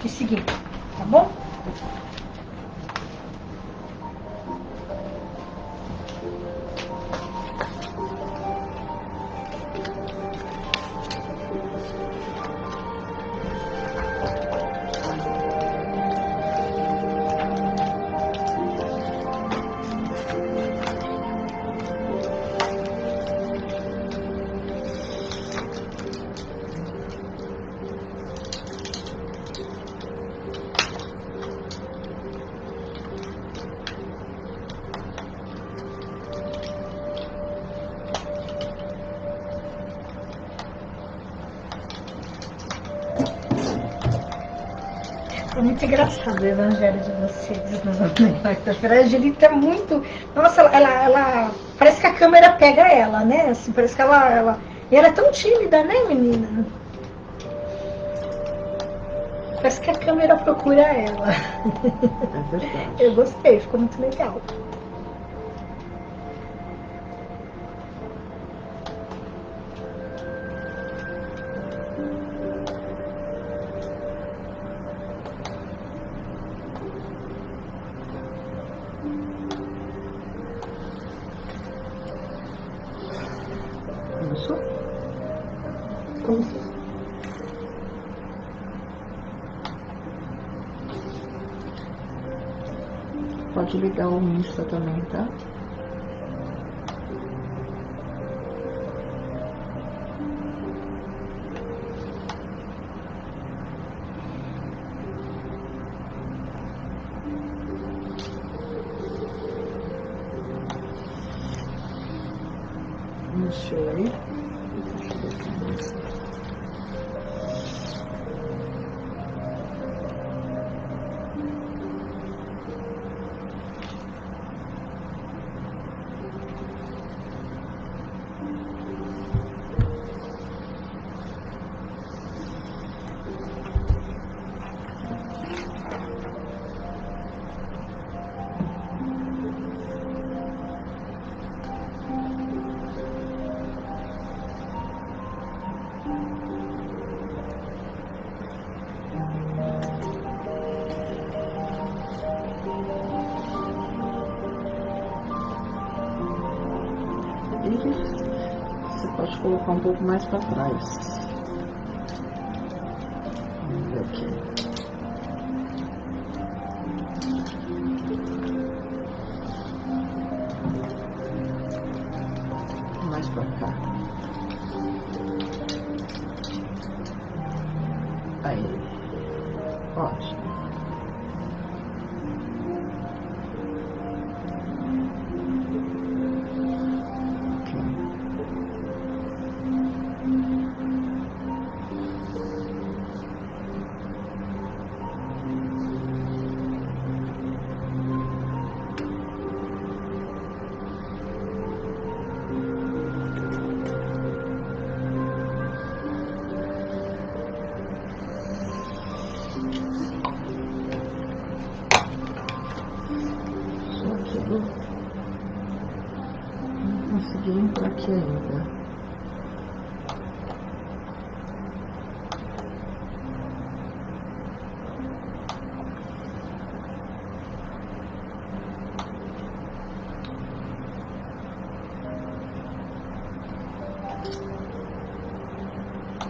te seguir, tá bom? É muito engraçado o evangelho de vocês na quarta-feira. A Angelita é muito. Nossa, ela. Parece que a câmera pega ela, né? Assim, parece que ela. E ela é tão tímida, né, menina? Parece que a câmera procura ela. É verdade. Eu gostei, ficou muito legal. Isso? Como Pode ligar o Insta também, tá? Não sei. Você pode colocar um pouco mais para trás. Vamos ver aqui. Mais para cá. Aí. Ótimo. Não consegui entrar aqui ainda.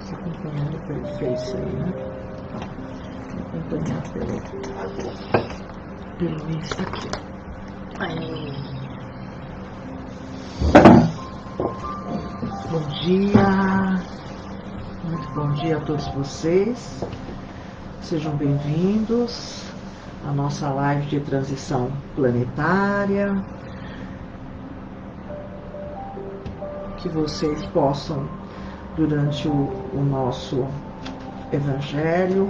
Se acompanhando pelo Face aí, né? Acompanhar pelo Insta aqui. Aí. Bom dia, muito bom dia a todos vocês, sejam bem-vindos à nossa live de transição planetária, que vocês possam, durante o nosso evangelho,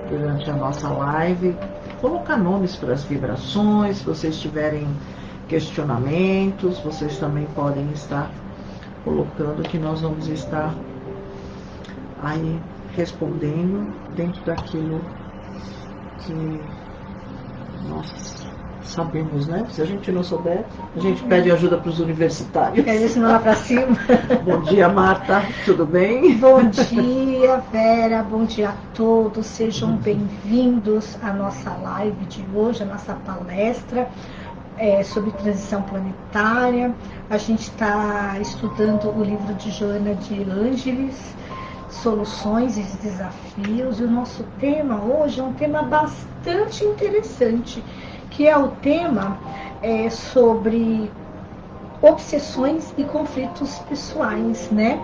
durante a nossa live, colocar nomes para as vibrações. Se vocês tiverem questionamentos, vocês também podem estar colocando, que nós vamos estar aí respondendo dentro daquilo que nós sabemos, né? Se a gente não souber, a gente pede ajuda para os universitários. Quer ensinar lá para cima? Bom dia, Marta. Tudo bem? Bom dia, Vera. Bom dia a todos. Sejam bem-vindos à nossa live de hoje, a nossa palestra sobre transição planetária. A gente está estudando o livro de Joana de Ângeles, Soluções e Desafios. E o nosso tema hoje é um tema bastante interessante, que é o tema sobre obsessões e conflitos pessoais, né?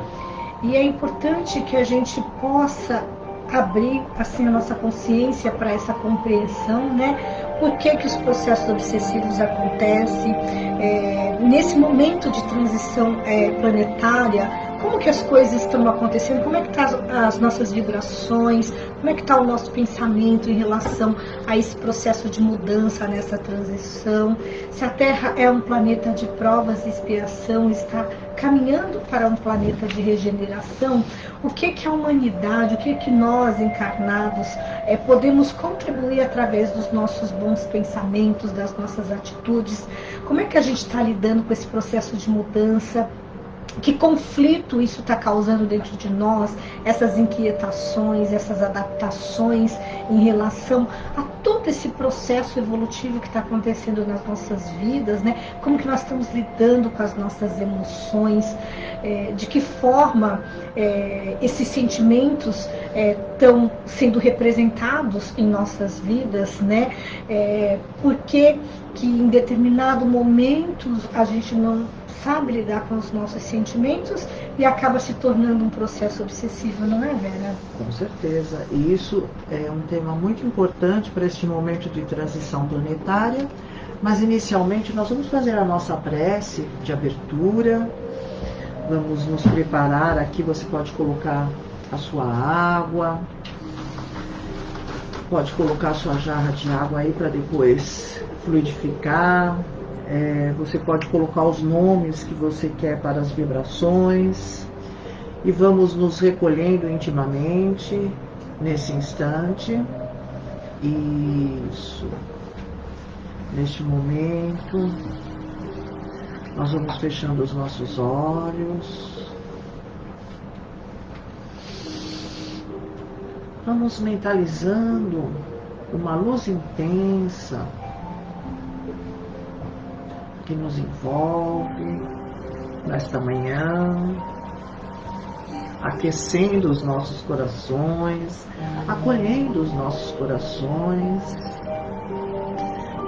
E é importante que a gente possa abrir assim a nossa consciência para essa compreensão, né? Por que os processos obsessivos acontecem nesse momento de transição planetária? Como que as coisas estão acontecendo? Como é que estão as nossas vibrações? Como é que está o nosso pensamento em relação a esse processo de mudança nessa transição? Se a Terra é um planeta de provas e expiação, está caminhando para um planeta de regeneração, o que a humanidade, o que nós encarnados podemos contribuir através dos nossos bons pensamentos, das nossas atitudes? Como é que a gente está lidando com esse processo de mudança? Que conflito isso está causando dentro de nós, essas inquietações, essas adaptações em relação a todo esse processo evolutivo que está acontecendo nas nossas vidas, né? Como que nós estamos lidando com as nossas emoções, de que forma esses sentimentos estão sendo representados em nossas vidas, né? Por que em determinado momento a gente não sabe lidar com os nossos sentimentos e acaba se tornando um processo obsessivo, não é, Vera? Com certeza. E isso é um tema muito importante para este momento de transição planetária. Mas inicialmente nós vamos fazer a nossa prece de abertura. Vamos nos preparar aqui. Você pode colocar a sua água. Pode colocar a sua jarra de água aí para depois fluidificar. Você pode colocar os nomes que você quer para as vibrações e vamos nos recolhendo intimamente nesse instante. Isso. Neste momento, nós vamos fechando os nossos olhos. Vamos mentalizando uma luz intensa que nos envolve nesta manhã, aquecendo os nossos corações, acolhendo os nossos corações,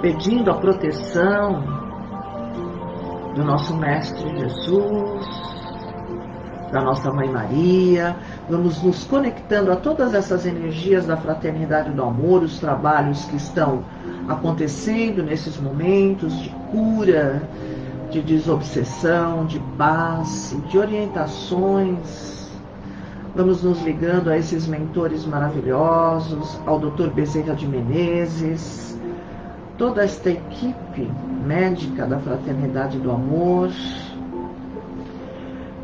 pedindo a proteção do nosso Mestre Jesus, da nossa Mãe Maria. Vamos nos conectando a todas essas energias da fraternidade do amor, os trabalhos que estão acontecendo nesses momentos de cura, de desobsessão, de paz, de orientações. Vamos nos ligando a esses mentores maravilhosos, ao Dr. Bezerra de Menezes, toda esta equipe médica da fraternidade do amor.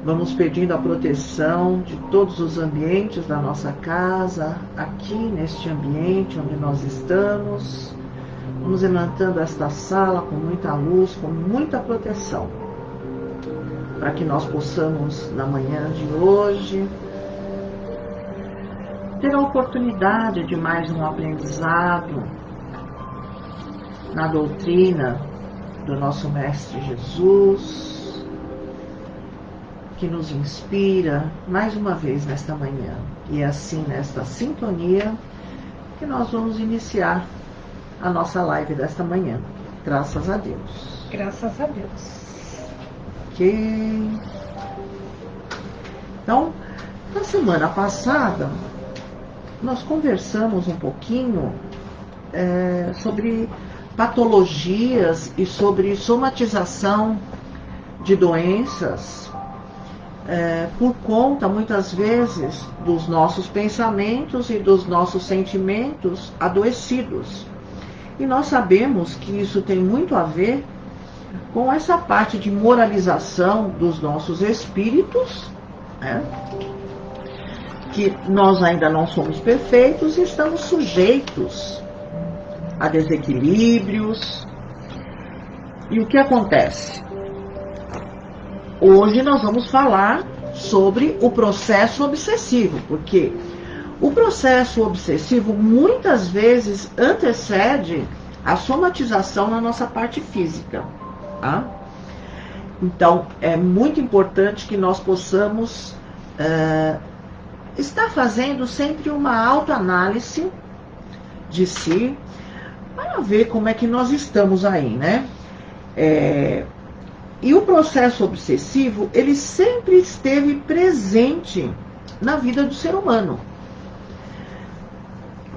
Vamos pedindo a proteção de todos os ambientes da nossa casa, aqui neste ambiente onde nós estamos. Vamos emantando esta sala com muita luz, com muita proteção, para que nós possamos, na manhã de hoje, ter a oportunidade de mais um aprendizado na doutrina do nosso Mestre Jesus, que nos inspira mais uma vez nesta manhã. E é assim, nesta sintonia, que nós vamos iniciar a nossa live desta manhã. Graças a Deus. Graças a Deus. Ok. Então, na semana passada, nós conversamos um pouquinho sobre patologias e sobre somatização de doenças por conta, muitas vezes, dos nossos pensamentos e dos nossos sentimentos adoecidos. E nós sabemos que isso tem muito a ver com essa parte de moralização dos nossos espíritos, né? Que nós ainda não somos perfeitos e estamos sujeitos a desequilíbrios, E o que acontece? Hoje nós vamos falar sobre o processo obsessivo, porque o processo obsessivo muitas vezes antecede a somatização na nossa parte física, tá? Então, é muito importante que nós possamos estar fazendo sempre uma autoanálise de si, para ver como é que nós estamos aí, né? E o processo obsessivo, ele sempre esteve presente na vida do ser humano.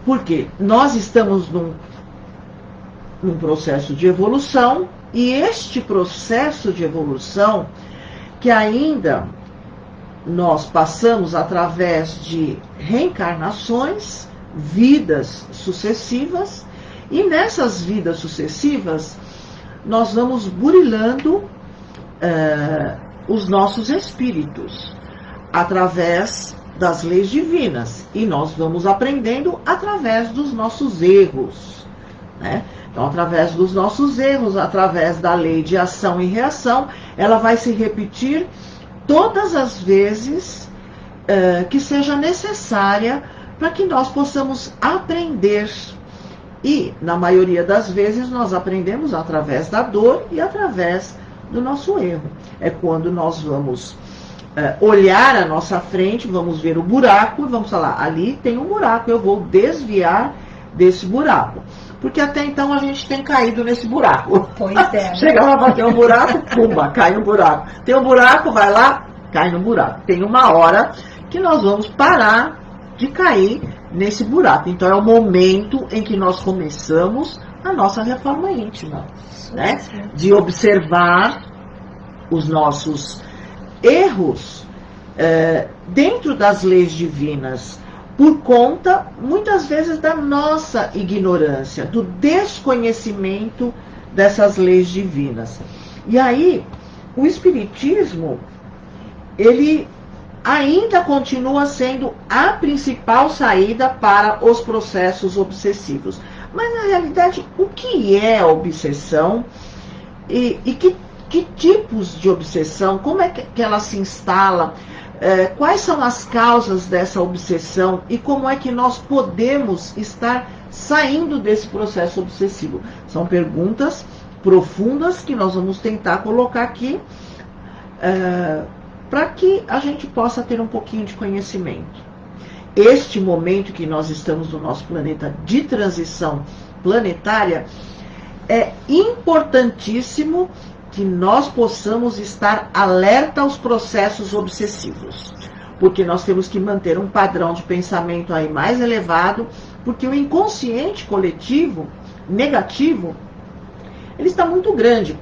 Porque nós estamos num processo de evolução, e este processo de evolução, que ainda nós passamos através de reencarnações, vidas sucessivas, e nessas vidas sucessivas nós vamos burilando os nossos espíritos através das leis divinas, e nós vamos aprendendo através dos nossos erros, né? Então, através dos nossos erros, através da lei de ação e reação, ela vai se repetir todas as vezes que seja necessária para que nós possamos aprender. E, na maioria das vezes, nós aprendemos através da dor e através do nosso erro. É quando nós vamos olhar à nossa frente, vamos ver o buraco e vamos falar, ali tem um buraco, eu vou desviar desse buraco. Porque até então a gente tem caído nesse buraco. Pois é. Chega lá, bateu um buraco, pumba, cai no buraco. Tem um buraco, vai lá, cai no buraco. Tem uma hora que nós vamos parar de cair nesse buraco. Então é o momento em que nós começamos a nossa reforma íntima, né? De observar os nossos erros dentro das leis divinas, por conta, muitas vezes, da nossa ignorância, do desconhecimento dessas leis divinas. E aí, o Espiritismo, ele ainda continua sendo a principal saída para os processos obsessivos. Mas, na realidade, o que é obsessão e que tipos de obsessão, como é que ela se instala, quais são as causas dessa obsessão e como é que nós podemos estar saindo desse processo obsessivo? São perguntas profundas que nós vamos tentar colocar aqui para que a gente possa ter um pouquinho de conhecimento. Este momento que nós estamos no nosso planeta de transição planetária, é importantíssimo que nós possamos estar alerta aos processos obsessivos, porque nós temos que manter um padrão de pensamento aí mais elevado, porque o inconsciente coletivo negativo, ele está muito grande,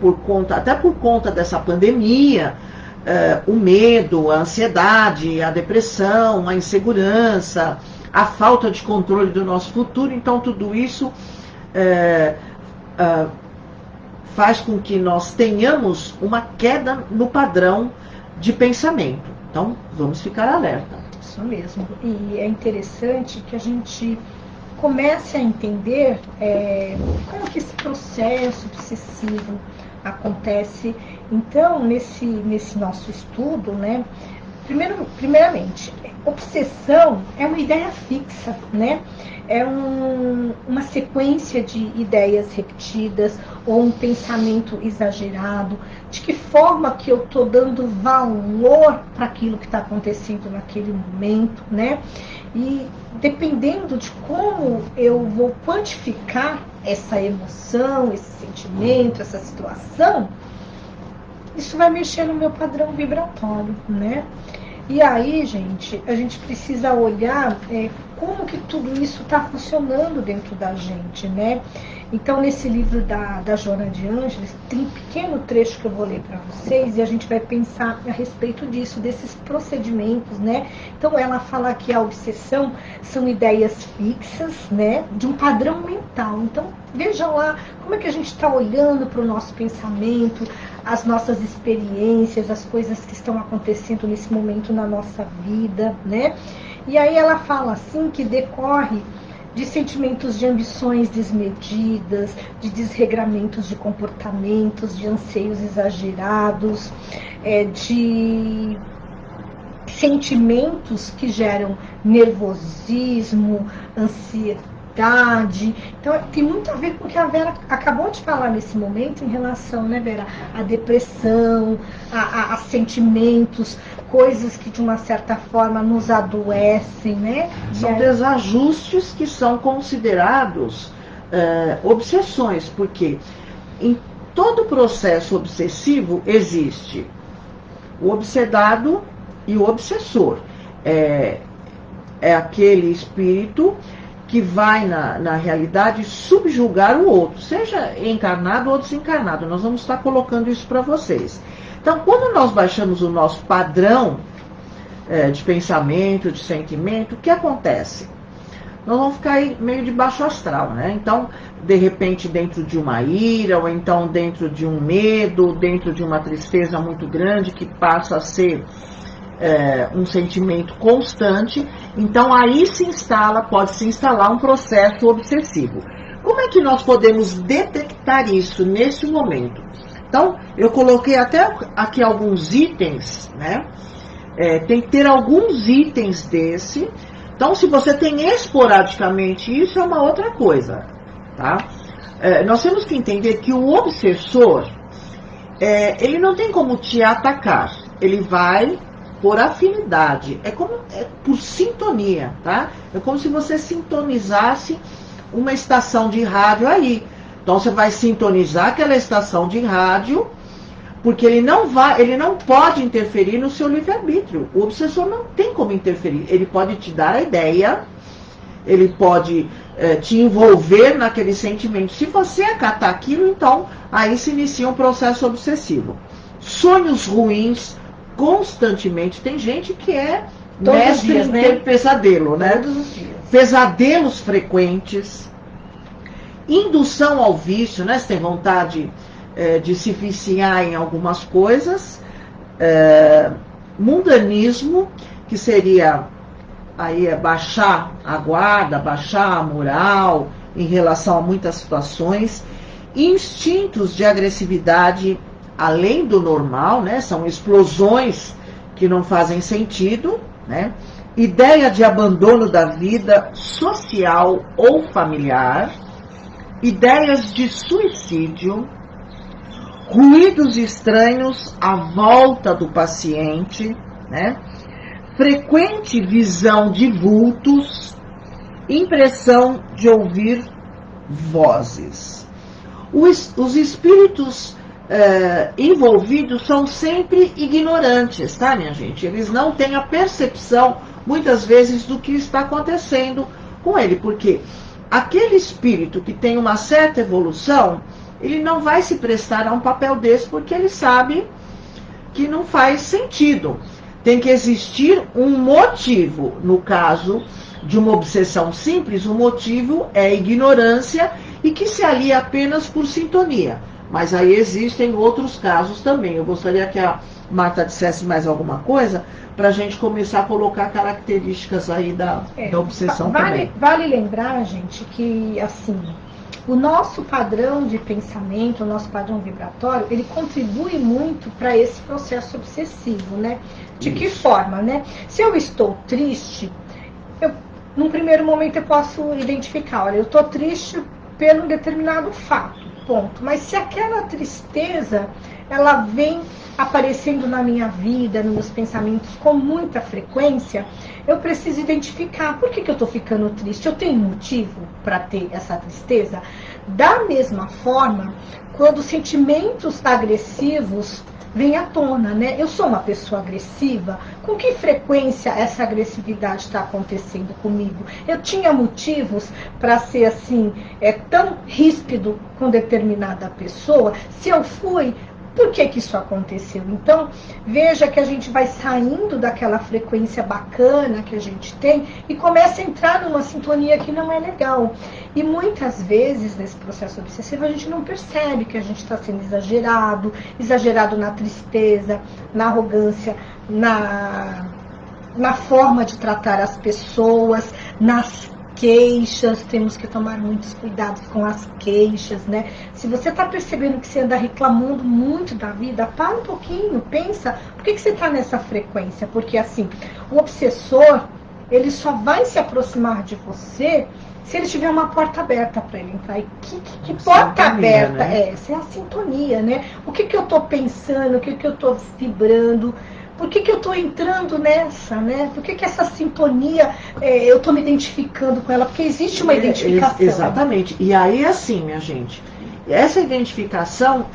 até por conta dessa pandemia, o medo, a ansiedade, a depressão, a insegurança, a falta de controle do nosso futuro. Então tudo isso faz com que nós tenhamos uma queda no padrão de pensamento. Então, vamos ficar alerta. Isso mesmo. E é interessante que a gente comece a entender como que esse processo obsessivo acontece. Então, nesse nosso estudo, né, primeiramente, obsessão é uma ideia fixa, né? É uma sequência de ideias repetidas ou um pensamento exagerado. De que forma que eu estou dando valor para aquilo que está acontecendo naquele momento, né? E dependendo de como eu vou quantificar essa emoção, esse sentimento, essa situação, isso vai mexer no meu padrão vibratório, né? E aí, gente, a gente precisa olhar como que tudo isso está funcionando dentro da gente, né? Então, nesse livro da Joana de Ângeles, tem um pequeno trecho que eu vou ler para vocês e a gente vai pensar a respeito disso, desses procedimentos, né? Então, ela fala que a obsessão são ideias fixas, né? De um padrão mental. Então, veja lá como é que a gente está olhando para o nosso pensamento, as nossas experiências, as coisas que estão acontecendo nesse momento na nossa vida, né? E aí ela fala assim que decorre de sentimentos de ambições desmedidas, de desregramentos de comportamentos, de anseios exagerados, de sentimentos que geram nervosismo, ansiedade. Então tem muito a ver com o que a Vera acabou de falar nesse momento em relação, né, Vera, à depressão, a sentimentos, coisas que de uma certa forma nos adoecem, né? São desajustes que são considerados obsessões, porque em todo processo obsessivo existe o obsedado e o obsessor. É aquele espírito que vai, na realidade, subjugar o outro, seja encarnado ou desencarnado. Nós vamos estar colocando isso para vocês. Então, quando nós baixamos o nosso padrão de pensamento, de sentimento, o que acontece? Nós vamos ficar aí meio de baixo astral, né? Então, de repente, dentro de uma ira, ou então dentro de um medo, dentro de uma tristeza muito grande, que passa a ser um sentimento constante, então aí pode se instalar um processo obsessivo. Como é que nós podemos detectar isso nesse momento? Então, eu coloquei até aqui alguns itens, né? Tem que ter alguns itens desse. Então, se você tem esporadicamente isso, é uma outra coisa, tá? Nós temos que entender que o obsessor, ele não tem como te atacar, ele vai por afinidade, por sintonia, tá? É como se você sintonizasse uma estação de rádio aí. Então você vai sintonizar aquela estação de rádio, porque ele não pode interferir no seu livre-arbítrio. O obsessor não tem como interferir. Ele pode te dar a ideia, ele pode te envolver naquele sentimento. Se você acatar aquilo, então aí se inicia um processo obsessivo. Sonhos ruins constantemente. Tem gente que é todos mestre dias, em né? ter pesadelo, né? Todos os dias. Pesadelos frequentes, indução ao vício, né? Você tem vontade de se viciar em algumas coisas, mundanismo, que seria aí baixar a guarda, baixar a moral em relação a muitas situações, instintos de agressividade além do normal, né? São explosões que não fazem sentido, né? Ideia de abandono da vida social ou familiar, ideias de suicídio, ruídos estranhos à volta do paciente, né? Frequente visão de vultos, impressão de ouvir vozes. Os espíritos envolvidos são sempre ignorantes, tá, minha gente? Eles não têm a percepção, muitas vezes, do que está acontecendo com ele, porque aquele espírito que tem uma certa evolução, ele não vai se prestar a um papel desse, porque ele sabe que não faz sentido. Tem que existir um motivo. No caso de uma obsessão simples, o motivo é ignorância e que se alia apenas por sintonia. Mas aí existem outros casos também. Eu gostaria que a Marta dissesse mais alguma coisa para a gente começar a colocar características aí da obsessão também. Vale lembrar, gente, que assim, o nosso padrão de pensamento, o nosso padrão vibratório, ele contribui muito para esse processo obsessivo, né? De que forma, né? Se eu estou triste, num primeiro momento eu posso identificar, olha, eu estou triste pelo determinado fato, ponto. Mas se aquela tristeza, ela vem aparecendo na minha vida, nos meus pensamentos com muita frequência, eu preciso identificar por que eu estou ficando triste. Eu tenho motivo para ter essa tristeza? Da mesma forma, quando sentimentos agressivos vêm à tona, né? Eu sou uma pessoa agressiva, com que frequência essa agressividade está acontecendo comigo? Eu tinha motivos para ser assim, tão ríspido com determinada pessoa? Se eu fui, por que isso aconteceu? Então, veja que a gente vai saindo daquela frequência bacana que a gente tem e começa a entrar numa sintonia que não é legal. E muitas vezes, nesse processo obsessivo, a gente não percebe que a gente está sendo exagerado na tristeza, na arrogância, na forma de tratar as pessoas, nas queixas, temos que tomar muitos cuidados com as queixas, né? Se você está percebendo que você anda reclamando muito da vida, para um pouquinho, pensa, por que você está nessa frequência? Porque assim, o obsessor, ele só vai se aproximar de você se ele tiver uma porta aberta para ele entrar. E que porta aberta? Né? Essa é a sintonia, né? O que eu estou pensando, o que eu estou vibrando, por que eu estou entrando nessa, né? Por que essa sintonia, eu estou me identificando com ela? Porque existe uma identificação. Exatamente. E aí, assim, minha gente, essa identificação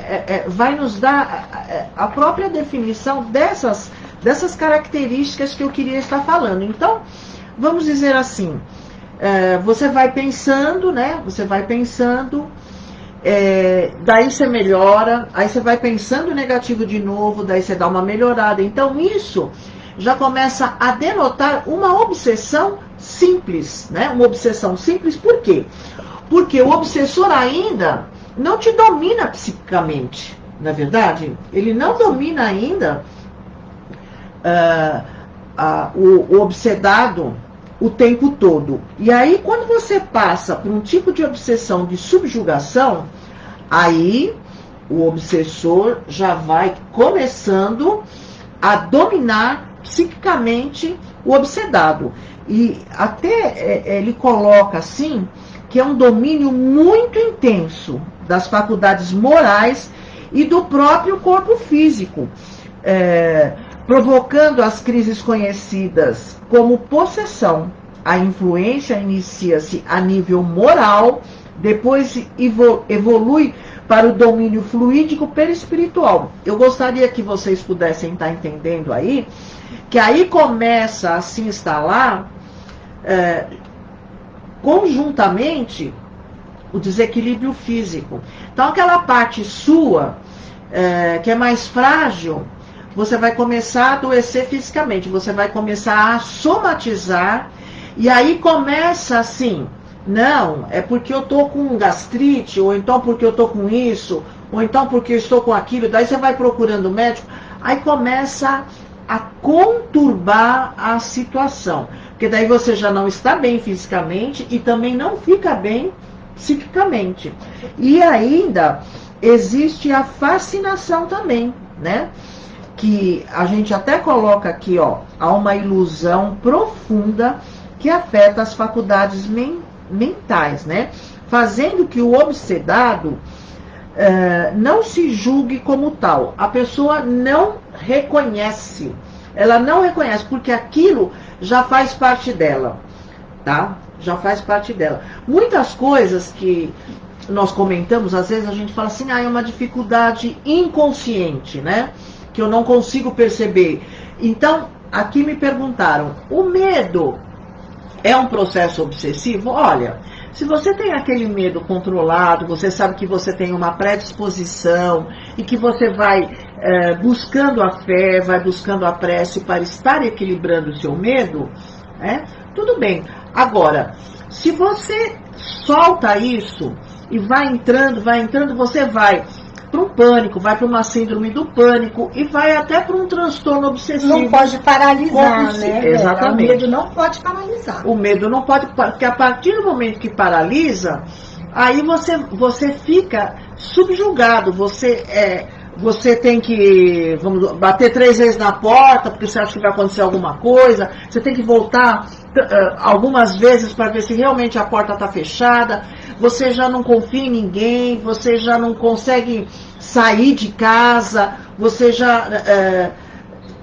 vai nos dar a própria definição dessas características que eu queria estar falando. Então, vamos dizer assim, você vai pensando, né? Você vai pensando, daí você melhora, aí você vai pensando negativo de novo, daí você dá uma melhorada. Então isso já começa a denotar uma obsessão simples, né? Uma obsessão simples, por quê? Porque o obsessor ainda não te domina psiquicamente, não é verdade? Ele não domina ainda o obsedado o tempo todo. E aí, quando você passa por um tipo de obsessão de subjugação, aí o obsessor já vai começando a dominar psiquicamente o obsedado. E até ele coloca assim, que é um domínio muito intenso das faculdades morais e do próprio corpo físico, provocando as crises conhecidas como possessão. A influência inicia-se a nível moral, depois evolui para o domínio fluídico perispiritual. Eu gostaria que vocês pudessem estar entendendo aí, que aí começa a se instalar conjuntamente o desequilíbrio físico. Então aquela parte sua, que é mais frágil, você vai começar a adoecer fisicamente, você vai começar a somatizar, e aí começa assim, não, é porque eu estou com gastrite, ou então porque eu estou com isso, ou então porque eu estou com aquilo, daí você vai procurando médico, aí começa a conturbar a situação, porque daí você já não está bem fisicamente e também não fica bem psiquicamente. E ainda existe a fascinação também, né? Que a gente até coloca aqui, ó, há uma ilusão profunda que afeta as faculdades mentais, né? Fazendo que o obsedado não se julgue como tal. A pessoa não reconhece, ela não reconhece, porque aquilo já faz parte dela, tá? Já faz parte dela. Muitas coisas que nós comentamos, às vezes a gente fala assim, é uma dificuldade inconsciente, né? Que eu não consigo perceber. Então, aqui me perguntaram, o medo é um processo obsessivo? Olha, se você tem aquele medo controlado, você sabe que você tem uma predisposição e que você vai buscando a fé, vai buscando a prece para estar equilibrando o seu medo, tudo bem. Agora, se você solta isso e vai entrando, você vai para um pânico, vai para uma síndrome do pânico e vai até para um transtorno obsessivo. Não pode paralisar, né? Exatamente. O medo não pode paralisar. O medo não pode, porque a partir do momento que paralisa, aí você fica subjugado, você tem que bater 3 vezes na porta, porque você acha que vai acontecer alguma coisa, você tem que voltar algumas vezes para ver se realmente a porta está fechada, você já não confia em ninguém, você já não consegue sair de casa, você já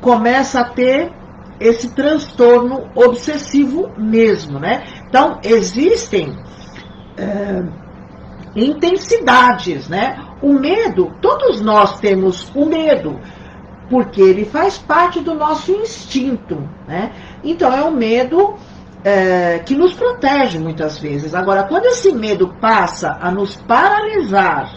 começa a ter esse transtorno obsessivo mesmo, né? Então, existem intensidades, né? O medo, todos nós temos o medo, porque ele faz parte do nosso instinto, né? Então é um medo que nos protege muitas vezes. Agora, quando esse medo passa a nos paralisar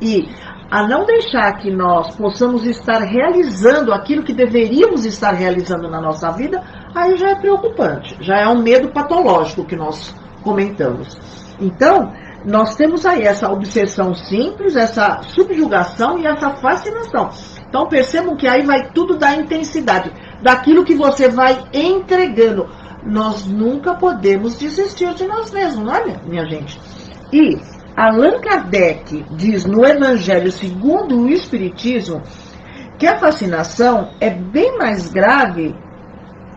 e a não deixar que nós possamos estar realizando aquilo que deveríamos estar realizando na nossa vida, aí já é preocupante, já é um medo patológico que nós comentamos. Então, nós temos aí essa obsessão simples, essa subjugação e essa fascinação. Então percebam que aí vai tudo da intensidade, daquilo que você vai entregando. nós nunca podemos desistir de nós mesmos, não é, minha gente? E Allan Kardec diz no Evangelho segundo o Espiritismo que a fascinação é bem mais grave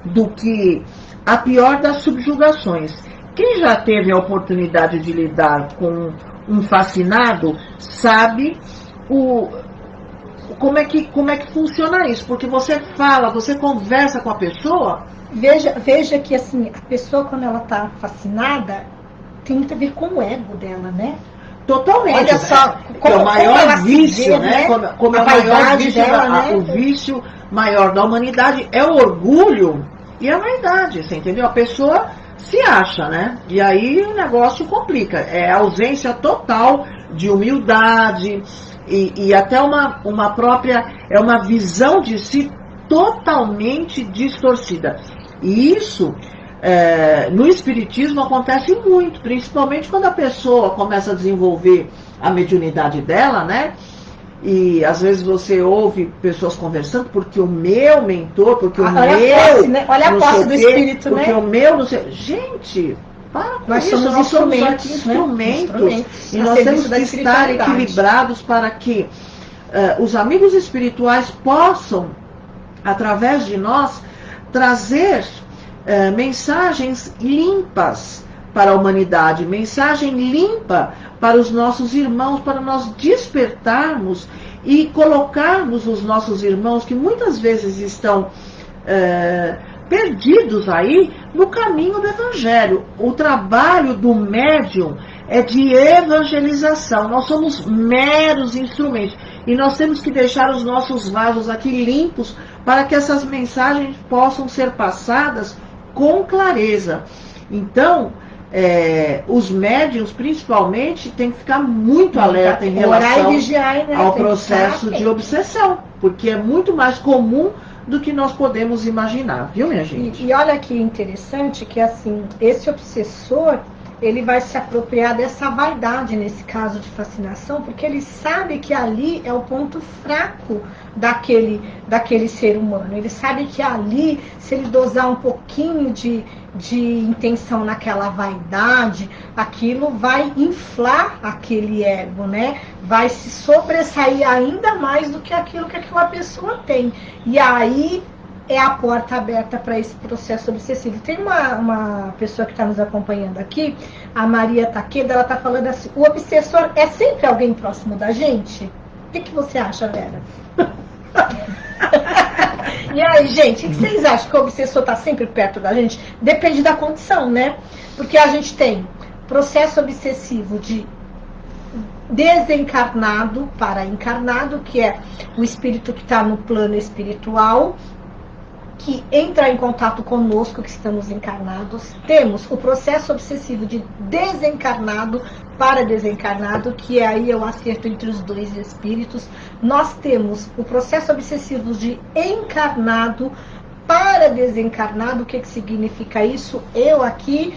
do que a pior das subjugações. Quem já teve a oportunidade de lidar com um fascinado sabe como é que funciona isso, porque você fala, você conversa com a pessoa. Veja que assim, a pessoa quando ela está fascinada tem muito a ver com o ego dela, né? Totalmente. Olha só, como o maior vício, né? Como é o maior vício, dela, né? O vício maior da humanidade é o orgulho e a vaidade, você entendeu? A pessoa se acha, né? E aí o negócio complica. É a ausência total de humildade e até uma própria, é uma visão de si totalmente distorcida. E isso, no Espiritismo acontece muito, principalmente quando a pessoa começa a desenvolver a mediunidade dela, né? E às vezes você ouve pessoas conversando, porque o meu mentor, porque o olha meu... A posse, né? Olha a posse do espírito, porque né? o meu não sei... Gente, para com nós isso, somos nós somos instrumentos, né? instrumentos. E nós temos que estar equilibrados para que os amigos espirituais possam, através de nós, trazer mensagens limpas para a humanidade, mensagem limpa para os nossos irmãos, para nós despertarmos e colocarmos os nossos irmãos, que muitas vezes estão perdidos aí, no caminho do Evangelho. O trabalho do médium é de evangelização. Nós somos meros instrumentos. E nós temos que deixar os nossos vasos aqui limpos para que essas mensagens possam ser passadas com clareza. Então, os médiuns, principalmente, têm que ficar muito alerta em relação ao processo de obsessão, porque é muito mais comum do que nós podemos imaginar, viu, minha gente? E olha que interessante que, assim, esse obsessor, ele vai se apropriar dessa vaidade, nesse caso de fascinação, porque ele sabe que ali é o ponto fraco daquele ser humano. Ele sabe que ali, se ele dosar um pouquinho de intenção naquela vaidade, aquilo vai inflar aquele ego, né? Vai se sobressair ainda mais do que aquilo que aquela pessoa tem. E aí é a porta aberta para esse processo obsessivo. Tem uma pessoa que está nos acompanhando aqui, a Maria Taqueda, ela está falando assim: o obsessor é sempre alguém próximo da gente? O que você acha, Vera? E aí, gente, o que vocês acham? Que o obsessor está sempre perto da gente? Depende da condição, né? Porque a gente tem processo obsessivo de desencarnado para encarnado, que é o espírito que está no plano espiritual, que entra em contato conosco, que estamos encarnados. Temos o processo obsessivo de desencarnado para desencarnado, que é aí o acerto entre os dois espíritos. Nós temos o processo obsessivo de encarnado para desencarnado. O que significa isso? Eu aqui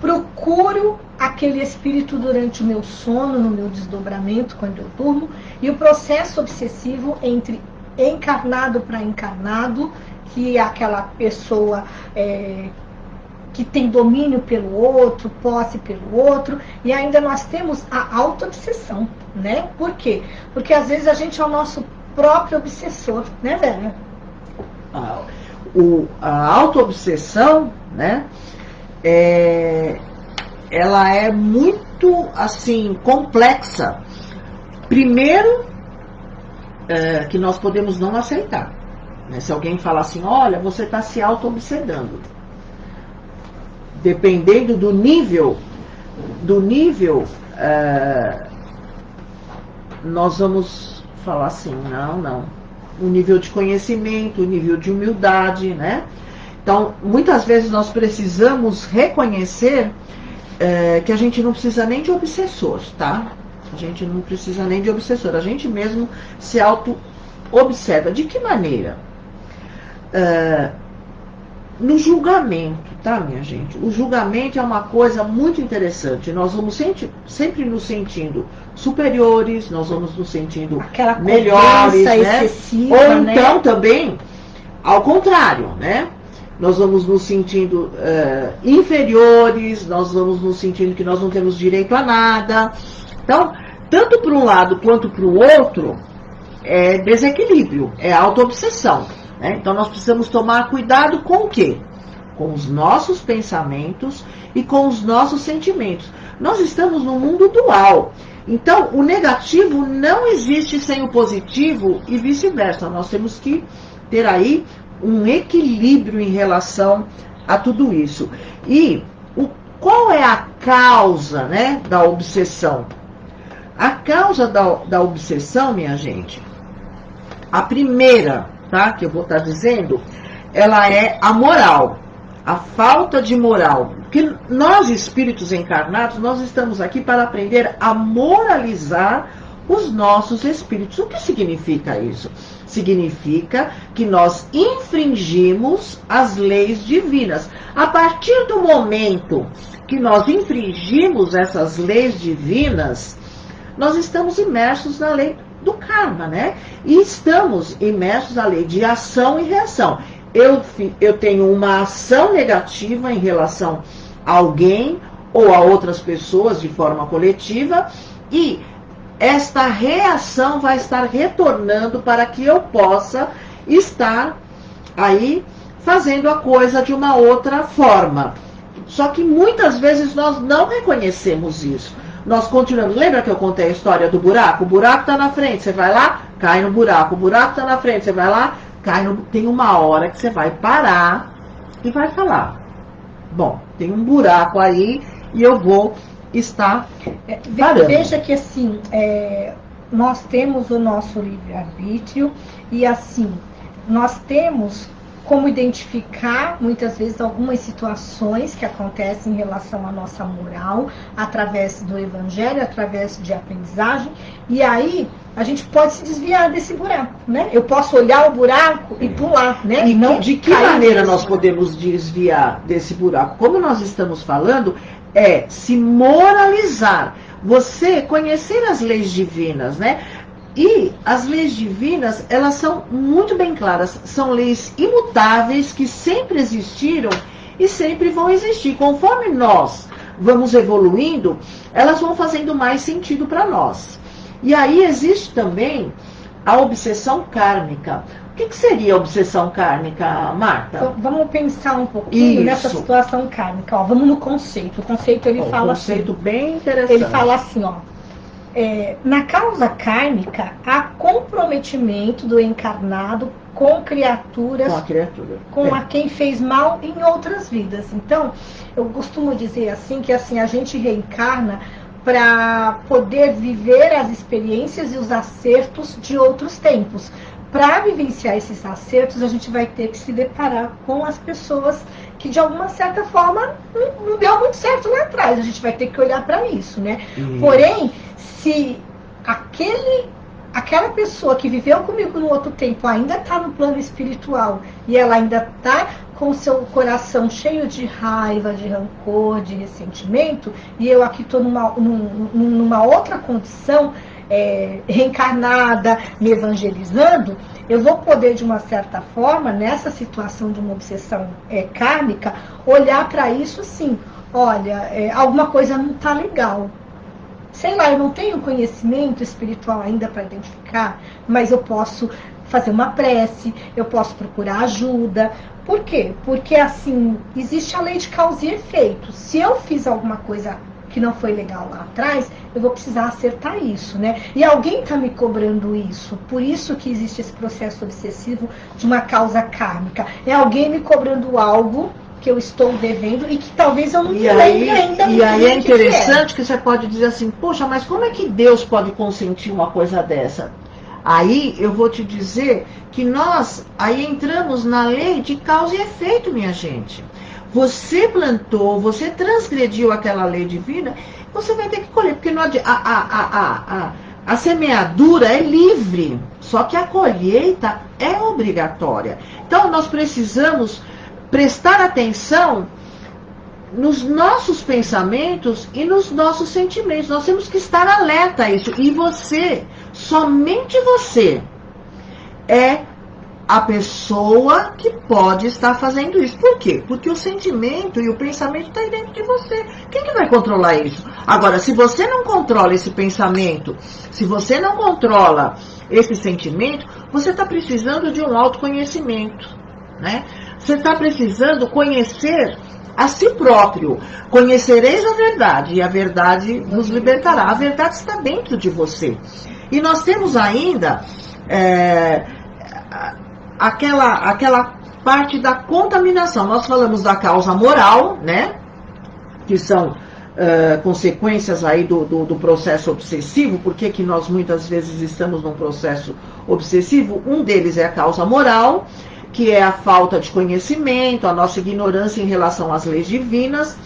procuro aquele espírito durante o meu sono, no meu desdobramento, quando eu durmo. E o processo obsessivo entre encarnado para encarnado, que é aquela pessoa que tem domínio pelo outro, posse pelo outro. E ainda nós temos a auto-obsessão, né? Por quê? Porque às vezes a gente é o nosso próprio obsessor, né, Vera? A auto-obsessão, né, ela é muito, assim, complexa. Primeiro, que nós podemos não aceitar, né? Se alguém falar assim: olha, você está se auto-obsedando, dependendo do nível, nós vamos falar assim: não, o nível de conhecimento, o nível de humildade, né? Então, muitas vezes nós precisamos reconhecer que a gente não precisa nem de obsessor, tá? A gente não precisa nem de obsessor, a gente mesmo se auto-observa. De que maneira? No julgamento, tá, minha gente? O julgamento é uma coisa muito interessante. Nós vamos sempre nos sentindo superiores, nós vamos nos sentindo melhores, né? Excessiva, Ou então, né, também, ao contrário, né? nós vamos nos sentindo inferiores, nós vamos nos sentindo que nós não temos direito a nada. Então, tanto para um lado quanto para o outro, é desequilíbrio, é autoobsessão, né? Então, nós precisamos tomar cuidado com o quê? Com os nossos pensamentos e com os nossos sentimentos. Nós estamos num mundo dual. Então, o negativo não existe sem o positivo e vice-versa. Nós temos que ter aí um equilíbrio em relação a tudo isso. E qual é a causa, né, da obsessão? A causa da obsessão, minha gente, a primeira, tá, que eu vou estar dizendo, ela é a moral, a falta de moral. Porque nós, espíritos encarnados, nós estamos aqui para aprender a moralizar os nossos espíritos. O que significa isso? Significa que nós infringimos as leis divinas. A partir do momento que nós infringimos essas leis divinas, nós estamos imersos na lei do karma, né? E estamos imersos na lei de ação e reação. Eu tenho uma ação negativa em relação a alguém ou a outras pessoas de forma coletiva, e esta reação vai estar retornando para que eu possa estar aí fazendo a coisa de uma outra forma. Só que muitas vezes nós não reconhecemos isso. Nós continuamos. Lembra que eu contei a história do buraco? O buraco está na frente, você vai lá, cai no buraco. O buraco está na frente, você vai lá, cai no... Tem uma hora que você vai parar e vai falar: bom, tem um buraco aí e eu vou estar parando. Veja que assim, nós temos o nosso livre-arbítrio e assim, nós temos como identificar muitas vezes algumas situações que acontecem em relação à nossa moral, através do evangelho, através de aprendizagem, e aí a gente pode se desviar desse buraco, né? Eu posso olhar o buraco e pular, né? E não de que maneira nós podemos desviar desse buraco? Como nós estamos falando, é se moralizar. Você conhecer as leis divinas, né? E as leis divinas, elas são muito bem claras. São leis imutáveis que sempre existiram e sempre vão existir. Conforme nós vamos evoluindo, elas vão fazendo mais sentido para nós. E aí existe também a obsessão kármica. O que seria a obsessão kármica, Marta? Então, vamos pensar um pouquinho nessa situação kármica. Ó, vamos no conceito. O conceito ele fala assim. Um conceito bem interessante. Ele fala assim, ó. Na causa kármica, há comprometimento do encarnado com criaturas, com a quem fez mal em outras vidas. Então, eu costumo dizer assim, que assim, a gente reencarna para poder viver as experiências e os acertos de outros tempos. Para vivenciar esses acertos, a gente vai ter que se deparar com as pessoas que, de alguma certa forma, não deu muito certo lá atrás. A gente vai ter que olhar para isso, né? Porém, se aquela pessoa que viveu comigo no outro tempo ainda está no plano espiritual e ela ainda está com o seu coração cheio de raiva, de rancor, de ressentimento, e eu aqui estou numa outra condição, reencarnada, me evangelizando, eu vou poder, de uma certa forma, nessa situação de uma obsessão kármica, olhar para isso assim: olha, alguma coisa não está legal. Sei lá, eu não tenho conhecimento espiritual ainda para identificar, mas eu posso fazer uma prece, eu posso procurar ajuda. Por quê? Porque, assim, existe a lei de causa e efeito. Se eu fiz alguma coisa que não foi legal lá atrás, eu vou precisar acertar isso, né? E alguém está me cobrando isso. Por isso que existe esse processo obsessivo de uma causa kármica. É alguém me cobrando algo que eu estou devendo e que talvez eu não me lembre ainda. E aí é interessante que você pode dizer assim: poxa, mas como é que Deus pode consentir uma coisa dessa? Aí eu vou te dizer que nós aí entramos na lei de causa e efeito, minha gente. Você plantou, você transgrediu aquela lei divina, você vai ter que colher, porque não a semeadura é livre, só que a colheita é obrigatória. Então nós precisamos prestar atenção nos nossos pensamentos e nos nossos sentimentos. Nós temos que estar alerta a isso. E você, somente você, é a pessoa que pode estar fazendo isso. Por quê? Porque o sentimento e o pensamento está aí dentro de você. Quem que vai controlar isso? Agora, se você não controla esse pensamento, se você não controla esse sentimento, você está precisando de um autoconhecimento, né? Você está precisando conhecer a si próprio. Conhecereis a verdade, e a verdade nos libertará. A verdade está dentro de você. E nós temos ainda aquela parte da contaminação. Nós falamos da causa moral, né? Que são consequências aí do processo obsessivo. Por que nós muitas vezes estamos num processo obsessivo? Um deles é a causa moral, que é a falta de conhecimento, a nossa ignorância em relação às leis divinas.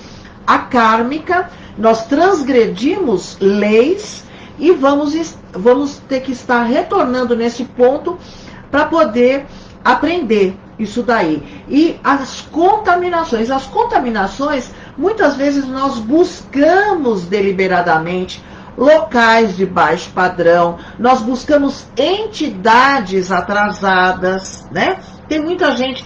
A kármica, nós transgredimos leis e vamos ter que estar retornando nesse ponto para poder aprender isso daí. E as contaminações, muitas vezes nós buscamos deliberadamente locais de baixo padrão, nós buscamos entidades atrasadas, né? Tem muita gente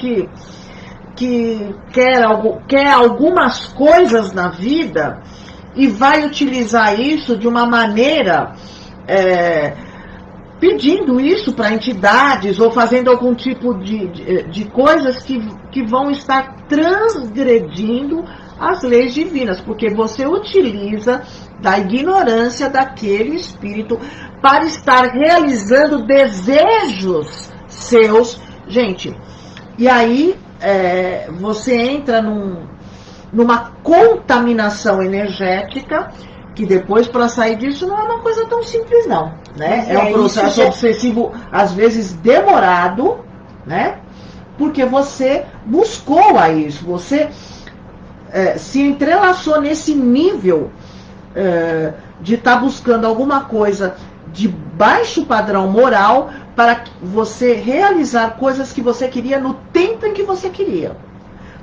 que quer algumas coisas na vida e vai utilizar isso de uma maneira pedindo isso para entidades ou fazendo algum tipo de coisas que vão estar transgredindo as leis divinas, porque você utiliza da ignorância daquele espírito para estar realizando desejos seus. Gente, e aí você entra numa contaminação energética, que depois, para sair disso, não é uma coisa tão simples, não, né? É um processo obsessivo, às vezes, demorado, né? Porque você buscou a isso, você se entrelaçou nesse nível de estar buscando alguma coisa de baixo padrão moral para você realizar coisas que você queria no tempo em que você queria.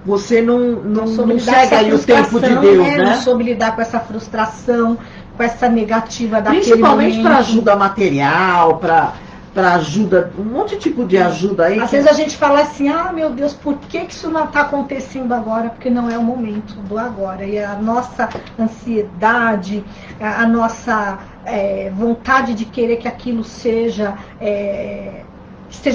Você não segue aí o tempo de Deus, né? Não soube lidar com essa frustração, com essa negativa daquele Principalmente momento. para ajuda material, para ajuda, um monte de tipo de ajuda aí. Às vezes a gente fala assim, meu Deus, por que isso não está acontecendo agora? Porque não é o momento do agora. E a nossa ansiedade, a nossa vontade de querer que aquilo esteja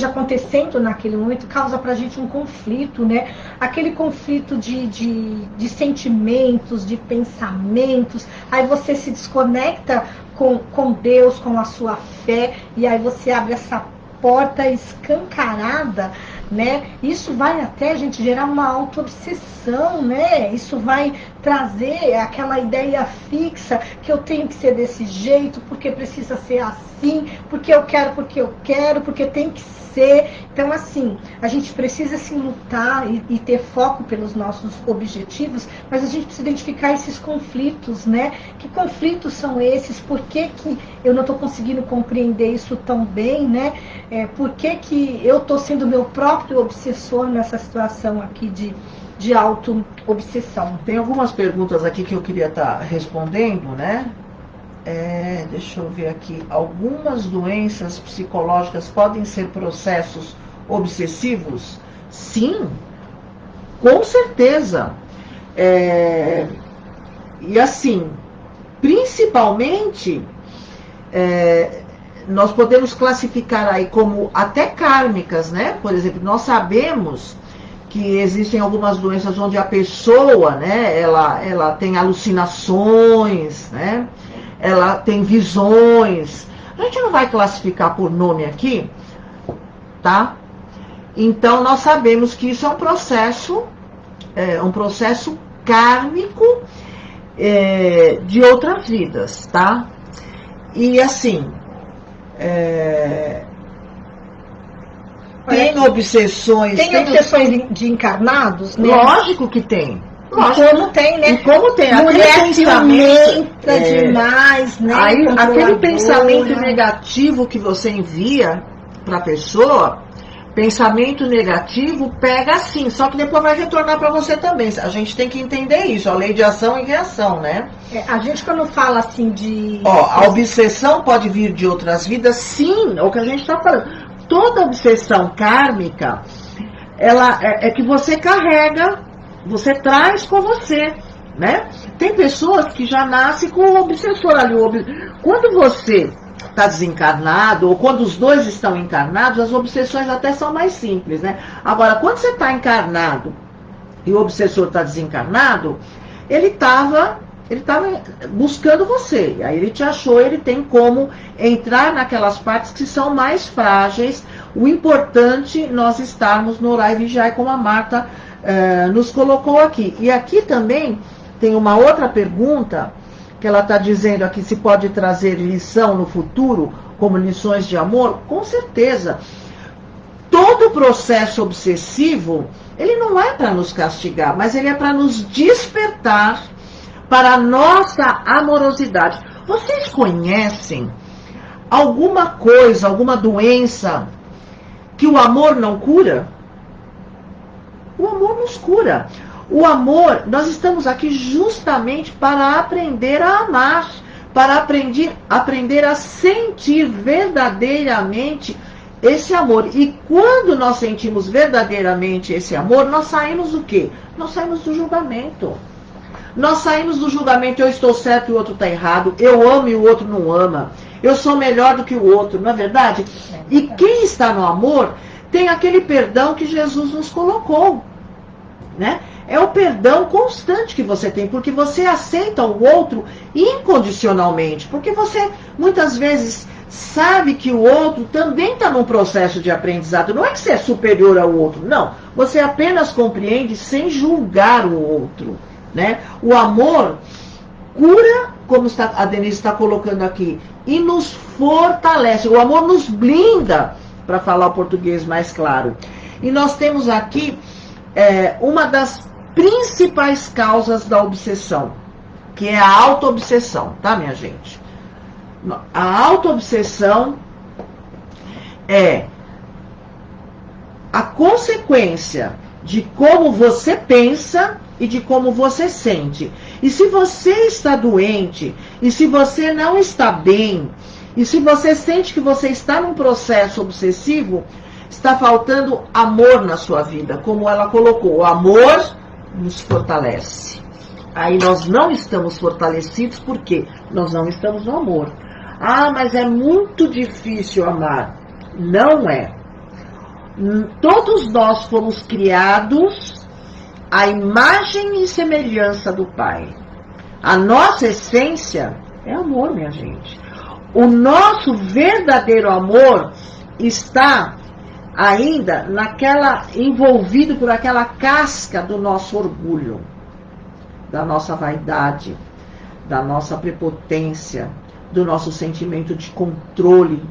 acontecendo naquele momento, causa pra gente um conflito, né? Aquele conflito de sentimentos, de pensamentos. Aí você se desconecta com Deus, com a sua fé, e aí você abre essa porta escancarada, né? Isso vai até, gente, gerar uma auto-obsessão, né? Isso vai trazer aquela ideia fixa que eu tenho que ser desse jeito, porque precisa ser assim, porque eu quero, porque tem que ser. Então, assim, a gente precisa se lutar e ter foco pelos nossos objetivos, mas a gente precisa identificar esses conflitos, né? Que conflitos são esses? Por que eu não estou conseguindo compreender isso tão bem, né? Por que eu estou sendo meu próprio obsessor nessa situação aqui de auto-obsessão? Tem algumas perguntas aqui que eu queria estar respondendo, né? Deixa eu ver aqui. Algumas doenças psicológicas podem ser processos obsessivos? Sim, com certeza. E assim, principalmente, nós podemos classificar aí como até kármicas, né? Por exemplo, nós sabemos que existem algumas doenças onde a pessoa, né, ela tem alucinações, né? Ela tem visões. A gente não vai classificar por nome aqui, tá? Então, nós sabemos que isso é um processo kármico de outras vidas, tá? E assim, tem obsessões... Tem obsessões de encarnados, né? Lógico que tem. E como tem, né? E como tem. Mulher ciumenta demais, né? Aí, aquele pensamento negativo que você envia para a pessoa, pensamento negativo pega assim, só que depois vai retornar para você também. A gente tem que entender isso, a lei de ação e reação, né? A gente quando fala assim de... A obsessão pode vir de outras vidas, sim, é o que a gente está falando. toda obsessão kármica, ela é que você carrega, você traz com você, né? Tem pessoas que já nascem com o obsessor ali. Quando você está desencarnado, ou quando os dois estão encarnados, as obsessões até são mais simples, né? Agora, quando você está encarnado e o obsessor está desencarnado, ele estava buscando você. Aí ele te achou, ele tem como entrar naquelas partes que são mais frágeis. O importante nós estarmos no orar e vigiar, como a Marta nos colocou aqui. E aqui também tem uma outra pergunta, que ela está dizendo aqui, se pode trazer lição no futuro, como lições de amor. Com certeza. Todo processo obsessivo, ele não é para nos castigar, mas ele é para nos despertar para a nossa amorosidade. Vocês conhecem alguma coisa, alguma doença que o amor não cura? O amor nos cura. O amor, nós estamos aqui justamente para aprender a amar, para aprender a sentir verdadeiramente esse amor. E quando nós sentimos verdadeiramente esse amor, nós saímos do quê? Nós saímos do julgamento. Nós saímos do julgamento, eu estou certo e o outro está errado, eu amo e o outro não ama, eu sou melhor do que o outro, não é verdade? E quem está no amor tem aquele perdão que Jesus nos colocou, né? É o perdão constante que você tem, porque você aceita o outro incondicionalmente, porque você muitas vezes sabe que o outro também está num processo de aprendizado. Não é que você é superior ao outro, não. Você apenas compreende sem julgar o outro, né? O amor cura, como a Denise está colocando aqui, e nos fortalece. O amor nos blinda, para falar o português mais claro. E nós temos aqui uma das principais causas da obsessão, que é a autoobsessão, tá, minha gente? A autoobsessão é a consequência de como você pensa e de como você sente. E se você está doente, e se você não está bem, e se você sente que você está num processo obsessivo, está faltando amor na sua vida, como ela colocou. O amor nos fortalece. Aí nós não estamos fortalecidos porque nós não estamos no amor. Ah, mas é muito difícil amar. Não é. Todos nós fomos criados à imagem e semelhança do Pai. A nossa essência é amor, minha gente. O nosso verdadeiro amor está ainda envolvido por aquela casca do nosso orgulho, da nossa vaidade, da nossa prepotência, do nosso sentimento de controle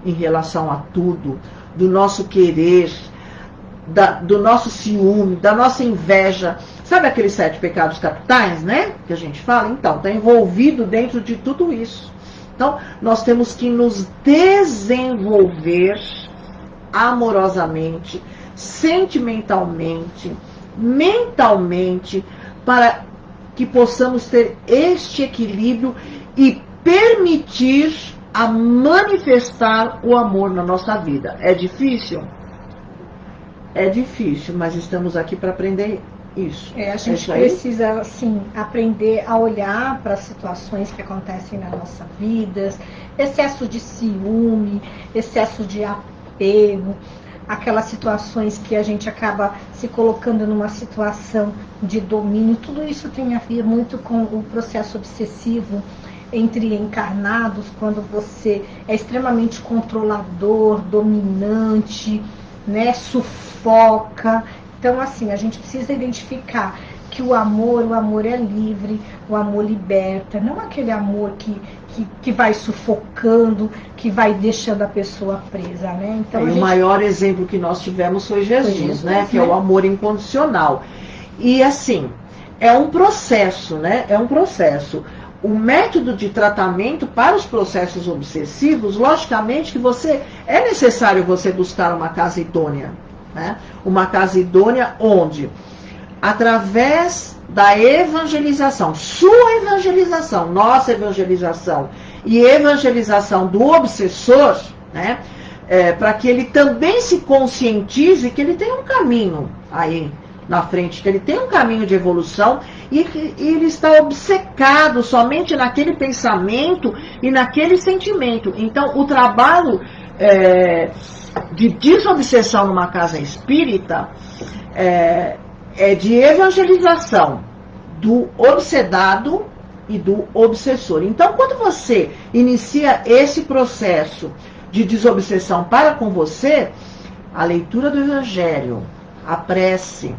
em relação a tudo, do nosso querer, do nosso ciúme, da nossa inveja. Sabe aqueles 7 pecados capitais, né? Que a gente fala? Então, está envolvido dentro de tudo isso. Então, nós temos que nos desenvolver amorosamente, sentimentalmente, mentalmente, para que possamos ter este equilíbrio e permitir a manifestar o amor na nossa vida. É difícil? É difícil, mas estamos aqui para aprender isso. A gente precisa, assim, aprender a olhar para as situações que acontecem na nossa vida, excesso de ciúme, excesso de apego, aquelas situações que a gente acaba se colocando numa situação de domínio. Tudo isso tem a ver muito com o processo obsessivo entre encarnados, quando você é extremamente controlador, dominante, né, sufoca. Então, assim, a gente precisa identificar que o amor é livre, o amor liberta, não aquele amor que vai sufocando, que vai deixando a pessoa presa, né? Então, o maior exemplo que nós tivemos foi Jesus, né? Que é o amor incondicional. E assim, é um processo, né? É um processo. O método de tratamento para os processos obsessivos, logicamente que é necessário você buscar uma casa idônea, né? Uma casa idônea onde, através da evangelização, sua evangelização, nossa evangelização e evangelização do obsessor, né? para que ele também se conscientize que ele tem um caminho aí na frente, que ele tem um caminho de evolução e que ele está obcecado somente naquele pensamento e naquele sentimento. Então, o trabalho de desobsessão numa casa espírita é de evangelização do obsedado e do obsessor. Então, quando você inicia esse processo de desobsessão para com você, a leitura do Evangelho, a prece,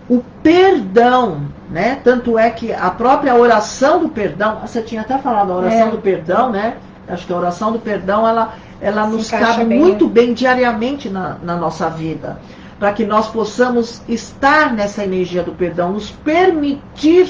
o perdão, né? Tanto é que a própria oração do perdão, você tinha até falado a oração do perdão, né? Acho que a oração do perdão, ela nos cabe muito bem diariamente na nossa vida, para que nós possamos estar nessa energia do perdão, nos permitir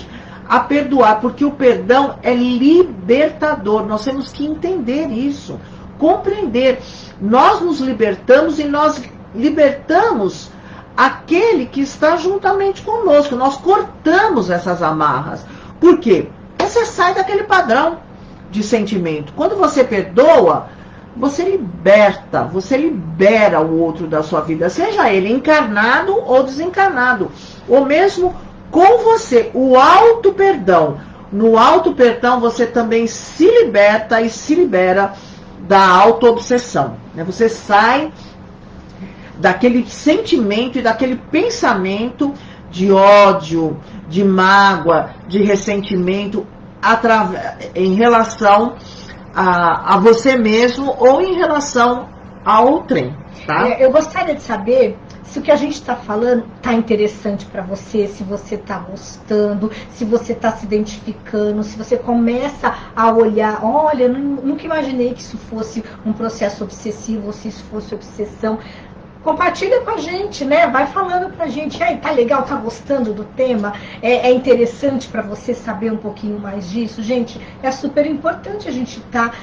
a perdoar, porque o perdão é libertador. Nós temos que entender isso, compreender. Nós nos libertamos e nós libertamos aquele que está juntamente conosco. Nós cortamos essas amarras. Por quê? Você sai daquele padrão de sentimento. Quando você perdoa, você libera o outro da sua vida, seja ele encarnado ou desencarnado, ou mesmo com você, o auto-perdão. No auto-perdão você também se liberta e se libera da auto-obsessão. Você sai daquele sentimento e daquele pensamento de ódio, de mágoa, de ressentimento em relação a você mesmo ou em relação ao outrem. Tá? Eu gostaria de saber se o que a gente está falando está interessante para você, se você está gostando, se você está se identificando, se você começa a olhar, olha, eu nunca imaginei que isso fosse um processo obsessivo, ou se isso fosse obsessão. Compartilha com a gente, né? Vai falando pra gente, aí, tá legal, tá gostando do tema? É interessante para você saber um pouquinho mais disso? Gente, é super importante a gente estar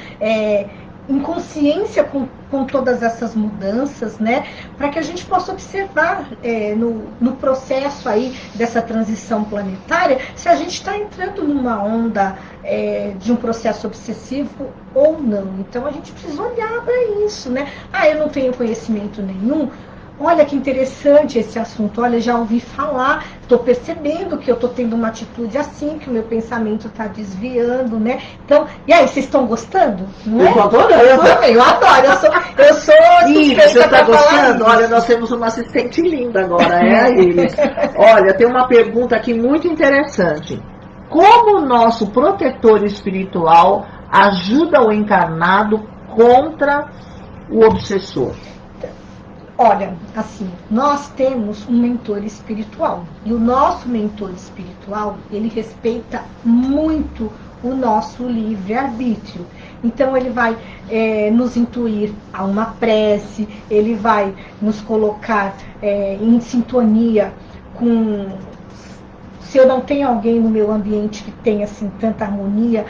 em consciência com todas essas mudanças, né? Para que a gente possa observar no processo aí dessa transição planetária, se a gente está entrando numa onda de um processo obsessivo ou não. Então a gente precisa olhar para isso, né? Eu não tenho conhecimento nenhum. Olha que interessante esse assunto, olha, já ouvi falar, estou percebendo que eu estou tendo uma atitude assim, que o meu pensamento está desviando, né? Então, e aí, vocês estão gostando? Não é? Eu estou adorando. Eu adoro, eu sou suspeita você está gostando? Olha, nós temos uma assistente linda agora, a Iris. Olha, tem uma pergunta aqui muito interessante. Como o nosso protetor espiritual ajuda o encarnado contra o obsessor? Olha, assim, nós temos um mentor espiritual. E o nosso mentor espiritual, ele respeita muito o nosso livre-arbítrio. Então, ele vai nos intuir a uma prece, ele vai nos colocar em sintonia com... Se eu não tenho alguém no meu ambiente que tenha, assim, tanta harmonia...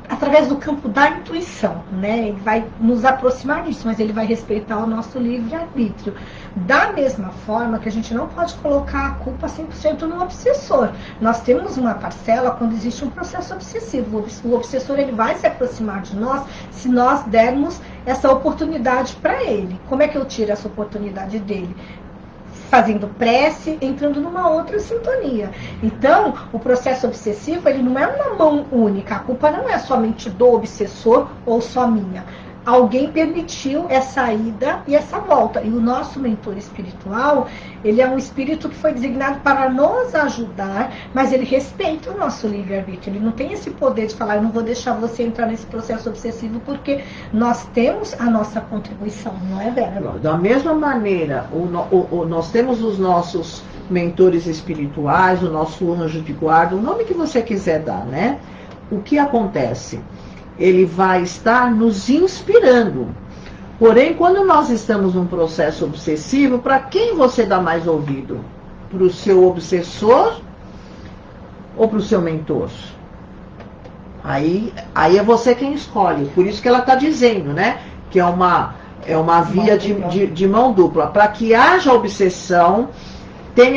através do campo da intuição, né? Ele vai nos aproximar disso, mas ele vai respeitar o nosso livre-arbítrio. Da mesma forma que a gente não pode colocar a culpa 100% no obsessor. Nós temos uma parcela quando existe um processo obsessivo. O obsessor, ele vai se aproximar de nós se nós dermos essa oportunidade para ele. Como é que eu tiro essa oportunidade dele? Fazendo prece, entrando numa outra sintonia. Então, o processo obsessivo, ele não é uma mão única. A culpa não é somente do obsessor ou só minha. Alguém permitiu essa ida e essa volta. E o nosso mentor espiritual, ele é um espírito que foi designado para nos ajudar, mas ele respeita o nosso livre-arbítrio. Ele não tem esse poder de falar, eu não vou deixar você entrar nesse processo obsessivo, porque nós temos a nossa contribuição, não é, Vera? Da mesma maneira, nós temos os nossos mentores espirituais, o nosso anjo de guarda, o nome que você quiser dar, né? O que acontece? Ele vai estar nos inspirando. Porém, quando nós estamos num processo obsessivo, para quem você dá mais ouvido? Para o seu obsessor ou para o seu mentor? Aí é você quem escolhe. Por isso que ela está dizendo, né? Que é uma via de mão dupla. Para que haja obsessão, tem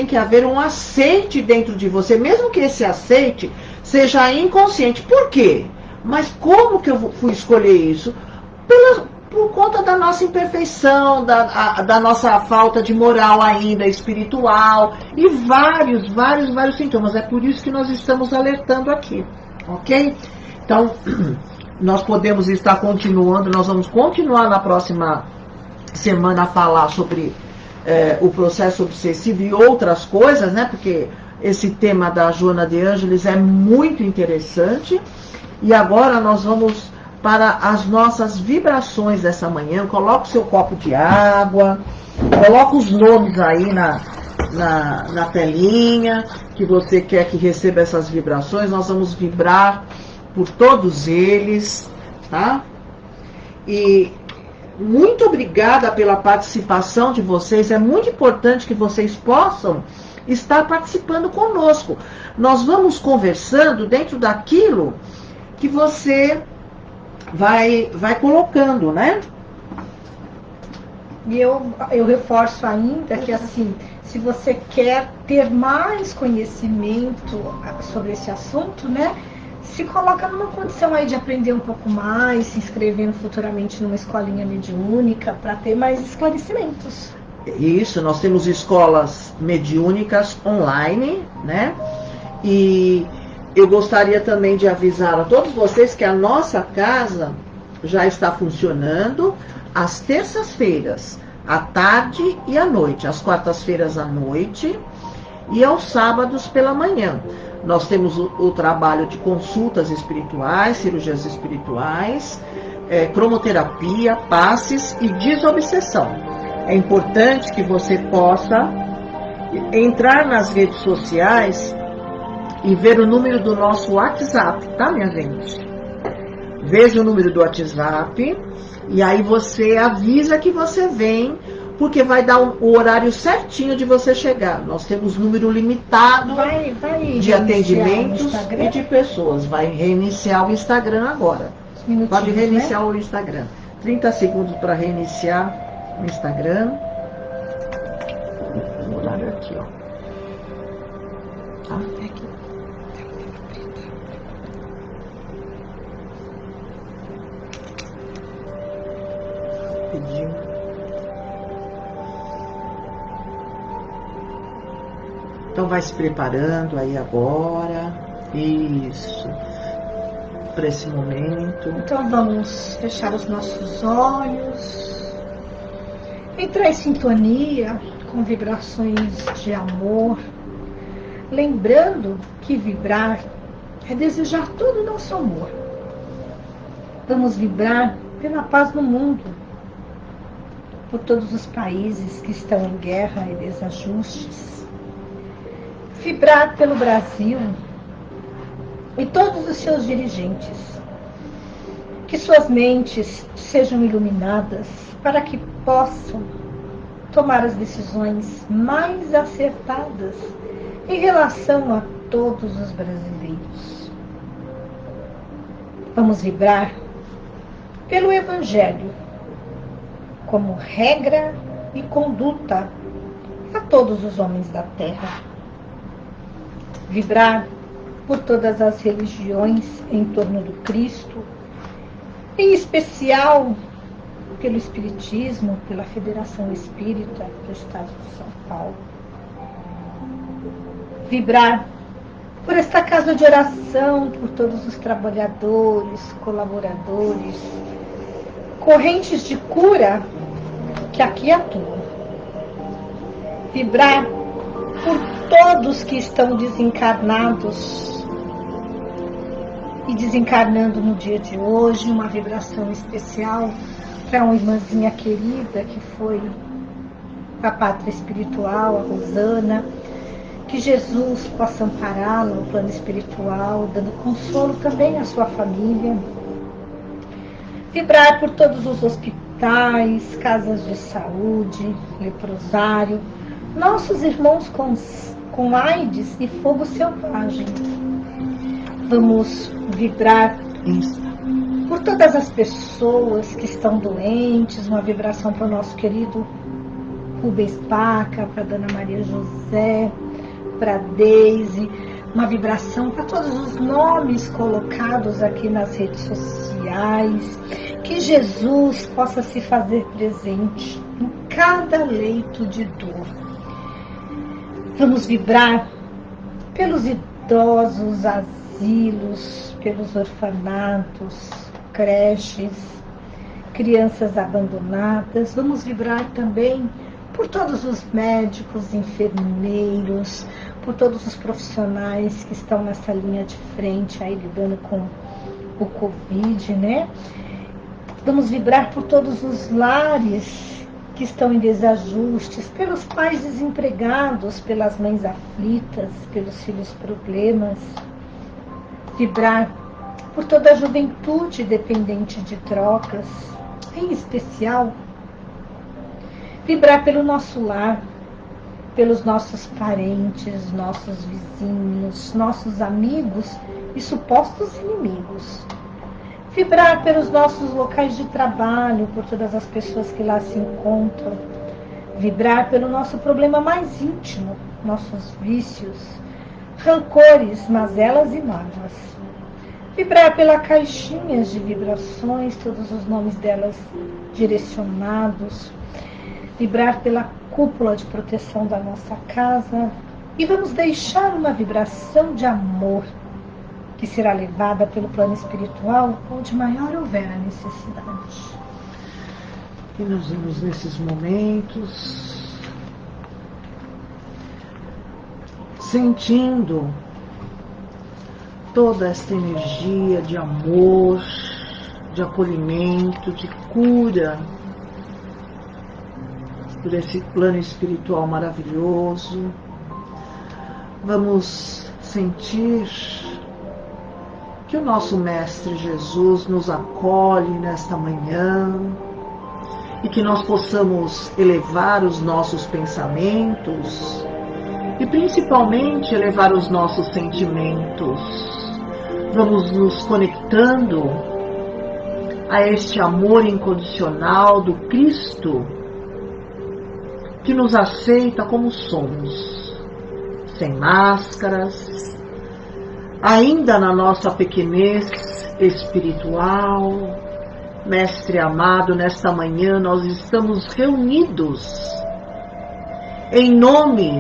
que haver um aceite dentro de você, mesmo que esse aceite seja inconsciente. Por quê? Mas como que eu fui escolher isso? por conta da nossa imperfeição, da nossa falta de moral ainda espiritual e vários sintomas. É por isso que nós estamos alertando aqui, ok? Então, nós podemos estar continuando, nós vamos continuar na próxima semana a falar sobre o processo obsessivo e outras coisas, né? Porque esse tema da Joana de Ângeles é muito interessante. E agora nós vamos para as nossas vibrações dessa manhã. Coloca o seu copo de água, coloca os nomes aí na telinha, que você quer que receba essas vibrações. Nós vamos vibrar por todos eles, tá? E muito obrigada pela participação de vocês. É muito importante que vocês possam estar participando conosco. Nós vamos conversando dentro daquilo que você vai colocando, né? E eu reforço ainda que, assim, se você quer ter mais conhecimento sobre esse assunto, né? Se coloca numa condição aí de aprender um pouco mais, se inscrevendo futuramente numa escolinha mediúnica para ter mais esclarecimentos. Isso, nós temos escolas mediúnicas online, né? E eu gostaria também de avisar a todos vocês que a nossa casa já está funcionando às terças-feiras, à tarde e à noite, às quartas-feiras à noite e aos sábados pela manhã. Nós temos o trabalho de consultas espirituais, cirurgias espirituais, cromoterapia, passes e desobsessão. É importante que você possa entrar nas redes sociais e ver o número do nosso WhatsApp, tá, minha gente? Veja o número do WhatsApp e aí você avisa que você vem, porque vai dar o horário certinho de você chegar. Nós temos número limitado de atendimentos e de pessoas. Vai reiniciar o Instagram agora. Pode reiniciar, né? O Instagram. 30 segundos para reiniciar o Instagram. O horário aqui, ó. Tá? Aqui. Pediu. Então vai se preparando aí agora. Isso. Para esse momento. Então vamos fechar os nossos olhos. Entrar em sintonia com vibrações de amor. Lembrando que vibrar é desejar todo o nosso amor. Vamos vibrar pela paz no mundo. Por todos os países que estão em guerra e desajustes. Vibrar pelo Brasil e todos os seus dirigentes. Que suas mentes sejam iluminadas para que possam tomar as decisões mais acertadas em relação a todos os brasileiros. Vamos vibrar pelo Evangelho como regra e conduta a todos os homens da Terra. Vibrar por todas as religiões em torno do Cristo, em especial pelo Espiritismo, pela Federação Espírita do Estado de São Paulo. Vibrar por esta casa de oração, por todos os trabalhadores, colaboradores, correntes de cura que aqui atuam. Vibrar por todos que estão desencarnados e desencarnando no dia de hoje, uma vibração especial para uma irmãzinha querida que foi a pátria espiritual, a Rosana. Que Jesus possa ampará-la no plano espiritual, dando consolo também à sua família. Vibrar por todos os hospitais, casas de saúde, leprosário, nossos irmãos com AIDS e fogo selvagem. Vamos vibrar por todas as pessoas que estão doentes, uma vibração para o nosso querido Rubens Paca, para a Dona Maria José, para a Deise, uma vibração para todos os nomes colocados aqui nas redes sociais. celestiais, que Jesus possa se fazer presente em cada leito de dor. Vamos vibrar pelos idosos, asilos, pelos orfanatos, creches, crianças abandonadas. Vamos vibrar também por todos os médicos, enfermeiros, por todos os profissionais que estão nessa linha de frente aí lidando com o Covid, né? Vamos vibrar por todos os lares que estão em desajustes, pelos pais desempregados, pelas mães aflitas, pelos filhos problemas. Vibrar por toda a juventude dependente de trocas, em especial vibrar pelo nosso lar, pelos nossos parentes, nossos vizinhos, nossos amigos e supostos inimigos. Vibrar pelos nossos locais de trabalho, por todas as pessoas que lá se encontram. Vibrar pelo nosso problema mais íntimo, nossos vícios, rancores, mazelas e mágoas. Vibrar pela caixinhas de vibrações, todos os nomes delas direcionados. Vibrar pela cúpula de proteção da nossa casa. E vamos deixar uma vibração de amor que será levada pelo plano espiritual onde maior houver a necessidade. E nós vamos nesses momentos sentindo toda esta energia de amor, de acolhimento, de cura por esse plano espiritual maravilhoso. Vamos sentir que o nosso Mestre Jesus nos acolhe nesta manhã e que nós possamos elevar os nossos pensamentos e principalmente elevar os nossos sentimentos. Vamos nos conectando a este amor incondicional do Cristo que nos aceita como somos, sem máscaras, ainda na nossa pequenez espiritual. Mestre amado, nesta manhã nós estamos reunidos em nome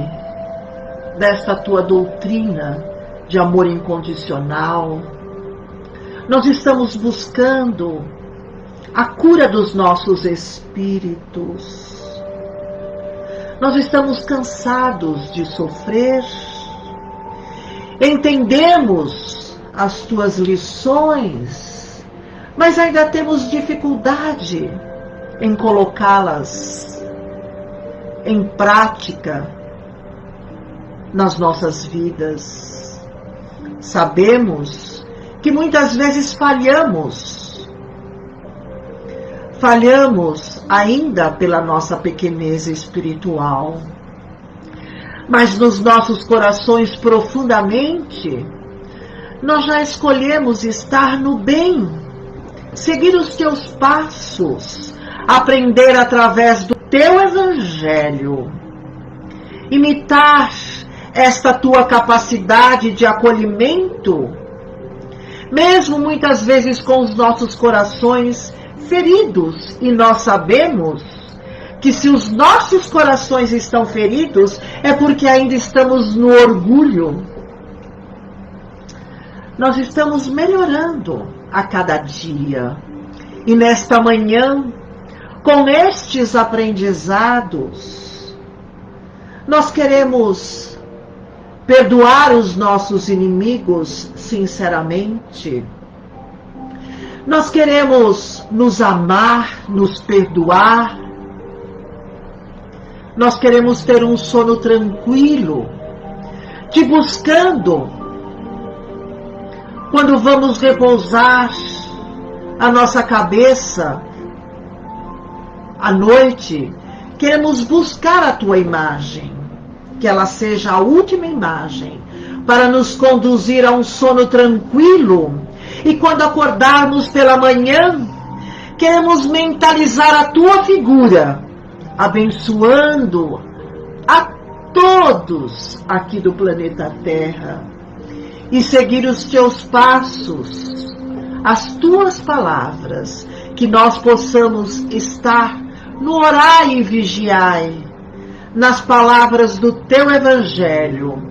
desta tua doutrina de amor incondicional. Nós estamos buscando a cura dos nossos espíritos. Nós estamos cansados de sofrer. Entendemos as tuas lições, mas ainda temos dificuldade em colocá-las em prática nas nossas vidas. Sabemos que muitas vezes falhamos ainda pela nossa pequenez espiritual. Mas nos nossos corações profundamente, nós já escolhemos estar no bem, seguir os teus passos, aprender através do teu evangelho, imitar esta tua capacidade de acolhimento, mesmo muitas vezes com os nossos corações feridos, e nós sabemos que se os nossos corações estão feridos, é porque ainda estamos no orgulho. Nós estamos melhorando a cada dia. E nesta manhã, com estes aprendizados, nós queremos perdoar os nossos inimigos sinceramente. Nós queremos nos amar, nos perdoar. Nós queremos ter um sono tranquilo, te buscando. Quando vamos repousar a nossa cabeça à noite, queremos buscar a tua imagem, que ela seja a última imagem, para nos conduzir a um sono tranquilo. E quando acordarmos pela manhã, queremos mentalizar a tua figura, abençoando a todos aqui do planeta Terra, e seguir os teus passos, as tuas palavras, que nós possamos estar no orai e vigiai, nas palavras do teu evangelho.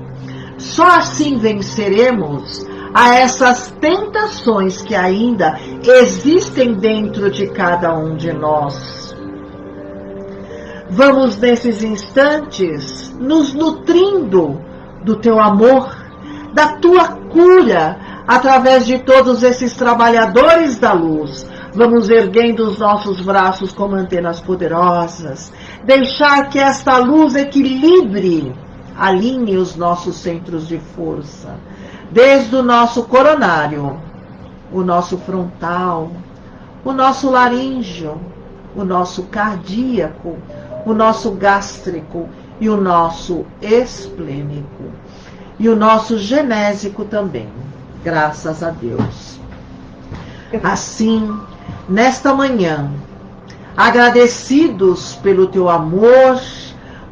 Só assim venceremos a essas tentações que ainda existem dentro de cada um de nós. Vamos nesses instantes nos nutrindo do teu amor, da tua cura, através de todos esses trabalhadores da luz. Vamos erguendo os nossos braços como antenas poderosas, deixar que esta luz equilibre, alinhe os nossos centros de força, desde o nosso coronário, o nosso frontal, o nosso laríngeo, o nosso cardíaco, o nosso gástrico e o nosso esplênico. E o nosso genésico também, graças a Deus. Assim, nesta manhã, agradecidos pelo teu amor,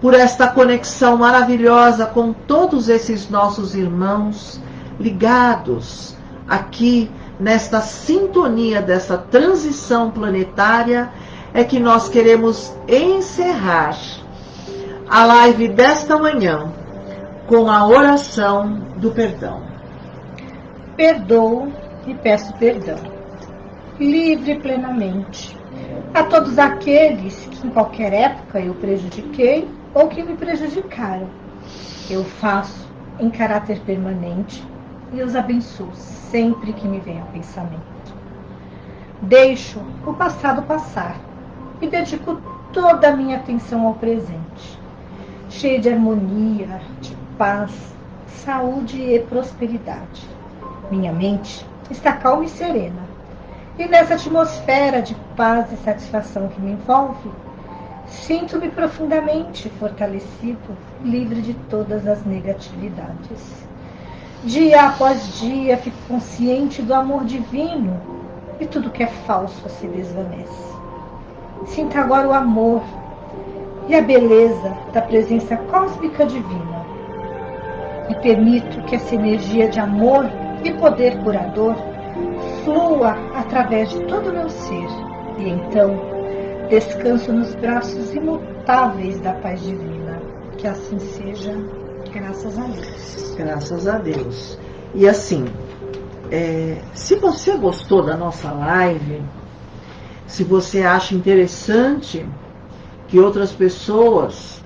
por esta conexão maravilhosa com todos esses nossos irmãos ligados aqui nesta sintonia dessa transição planetária, é que nós queremos encerrar a live desta manhã com a oração do perdão. Perdoo e peço perdão, livre plenamente, a todos aqueles que em qualquer época eu prejudiquei ou que me prejudicaram. Eu faço em caráter permanente e os abençoo sempre que me vem a pensamento. Deixo o passado passar e dedico toda a minha atenção ao presente, cheio de harmonia, de paz, saúde e prosperidade. Minha mente está calma e serena, e nessa atmosfera de paz e satisfação que me envolve, sinto-me profundamente fortalecido, livre de todas as negatividades. Dia após dia fico consciente do amor divino e tudo que é falso se desvanece. Sinto agora o amor e a beleza da presença cósmica divina e permito que essa energia de amor e poder curador flua através de todo o meu ser e então descanso nos braços imutáveis da paz divina. Que assim seja, graças a Deus. Graças a Deus. E assim, se você gostou da nossa live, se você acha interessante que outras pessoas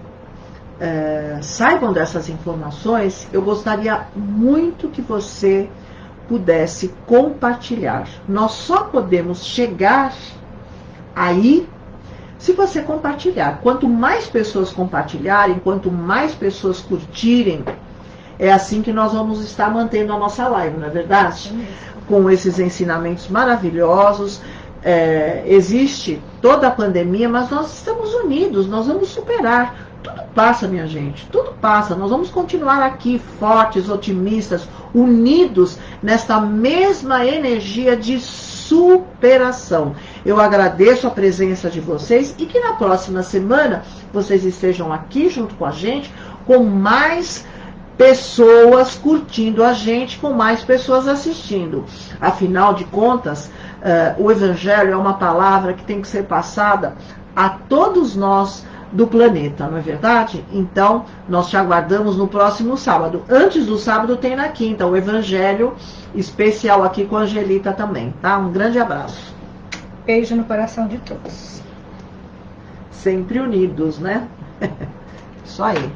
saibam dessas informações, eu gostaria muito que você pudesse compartilhar. Nós só podemos chegar aí se você compartilhar. Quanto mais pessoas compartilharem, quanto mais pessoas curtirem, é assim que nós vamos estar mantendo a nossa live, não é verdade? Com esses ensinamentos maravilhosos. Existe toda a pandemia, mas nós estamos unidos, nós vamos superar. Tudo passa, minha gente, tudo passa. Nós vamos continuar aqui fortes, otimistas, unidos nesta mesma energia de superação. Eu agradeço a presença de vocês e que na próxima semana vocês estejam aqui junto com a gente, com mais pessoas curtindo a gente, com mais pessoas assistindo. Afinal de contas, o Evangelho é uma palavra que tem que ser passada a todos nós do planeta, não é verdade? Então, nós te aguardamos no próximo sábado. Antes do sábado tem na quinta o Evangelho especial aqui com a Angelita também, tá? Um grande abraço. Beijo no coração de todos. Sempre unidos, né? Isso aí.